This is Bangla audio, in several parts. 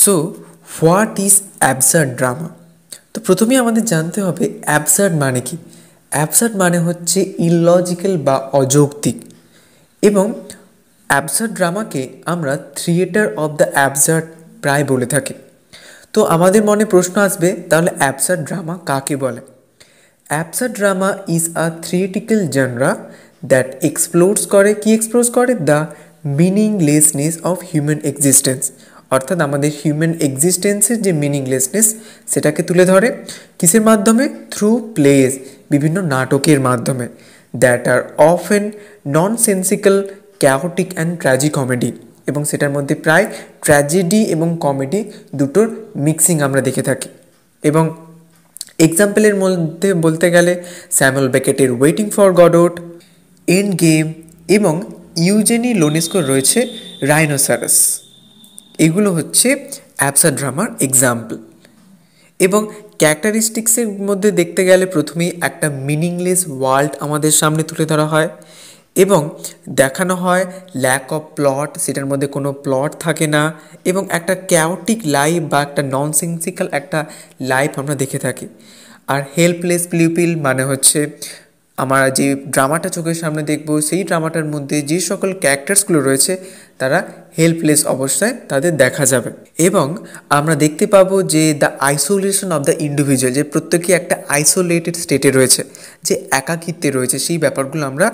So what is absurd drama? তো প্রথমেই আমাদের জানতে হবে অ্যাবসার্ড মানে কি। অ্যাবসার্ড মানে হচ্ছে ইললজিক্যাল বা অযৌক্তিক, এবং অ্যাবসার্ড ড্রামাকে আমরা থিয়েটার অফ দ্য অ্যাবসার্ড প্রায় বলে থাকি। তো আমাদের মনে প্রশ্ন আসবে, তাহলে অ্যাবসার্ড ড্রামা কাকে বলে? Absurd drama is a theatrical genre that explores করে the meaninglessness of human existence. অর্থাৎ আমাদের হিউম্যান এক্সিস্টেন্সের যে মিনিংলেসনেস সেটাকে তুলে ধরে কিসের মাধ্যমে? থ্রু প্লেস, বিভিন্ন নাটকের মাধ্যমে, that are often nonsensical, chaotic and tragicomedy. এবং সেটার মধ্যে প্রায় ট্র্যাজেডি এবং কমেডি দুটোর মিক্সিং আমরা দেখে থাকি। এবং এক্সাম্পলের মধ্যে বলতে গেলে স্যামুয়েল বেকেটের waiting for Godot, endgame, এবং ইউজেনি লোনেস্কোর রয়েছে রাইনোসারাস। এগুলো হচ্ছে অ্যাবসার্ড ড্রামার এক্সাম্পল। এবং ক্যারেক্টারিস্টিক্সের মধ্যে দেখতে গেলে প্রথমেই একটা মিনিংলেস ওয়ার্ল্ড আমাদের সামনে তুলে ধরা হয়, এবং দেখানো হয় ল্যাক অফ প্লট, সেটার মধ্যে কোনো প্লট থাকে না, এবং একটা ক্যাওটিক লাইফ বা একটা ননসেন্সিক্যাল একটা লাইফ আমরা দেখে থাকি। আর হেল্পলেস পিপিল মানে হচ্ছে আমরা যে ড্রামাটা চোখের সামনে দেখব সেই ড্রামাটার মধ্যে যে সকল ক্যারেক্টার্সগুলো রয়েছে তারা হেল্পলেস অবস্থায় তাদের দেখা যাবে। এবং আমরা দেখতে পাবো যে the isolation of the individual, যে প্রত্যেকে একটা আইসোলেটেড স্টেটে রয়েছে, যে একাকিত্বে রয়েছে, সেই ব্যাপারগুলো আমরা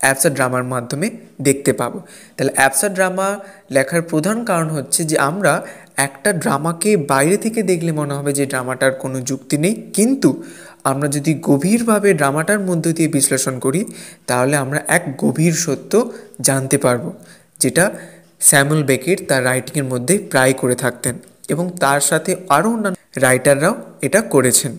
অ্যাবসার্ড ড্রামার মাধ্যমে দেখতে পাবো। তাহলে অ্যাবসার্ড ড্রামা লেখার প্রধান কারণ হচ্ছে যে আমরা একটা ড্রামাকে বাইরে থেকে দেখলে মনে হবে যে ড্রামাটার কোনো যুক্তি নেই, কিন্তু আমরা যদি গভীরভাবে ড্রামাটার মধ্য দিয়ে বিশ্লেষণ করি তাহলে আমরা এক গভীর সত্য জানতে পারবো, যেটা স্যামুয়েল বেকেট তার রাইটিংয়ের মধ্যে প্রায় করে থাকতেন, এবং তার সাথে আরও অন্যান্য রাইটাররাও এটা করেছেন।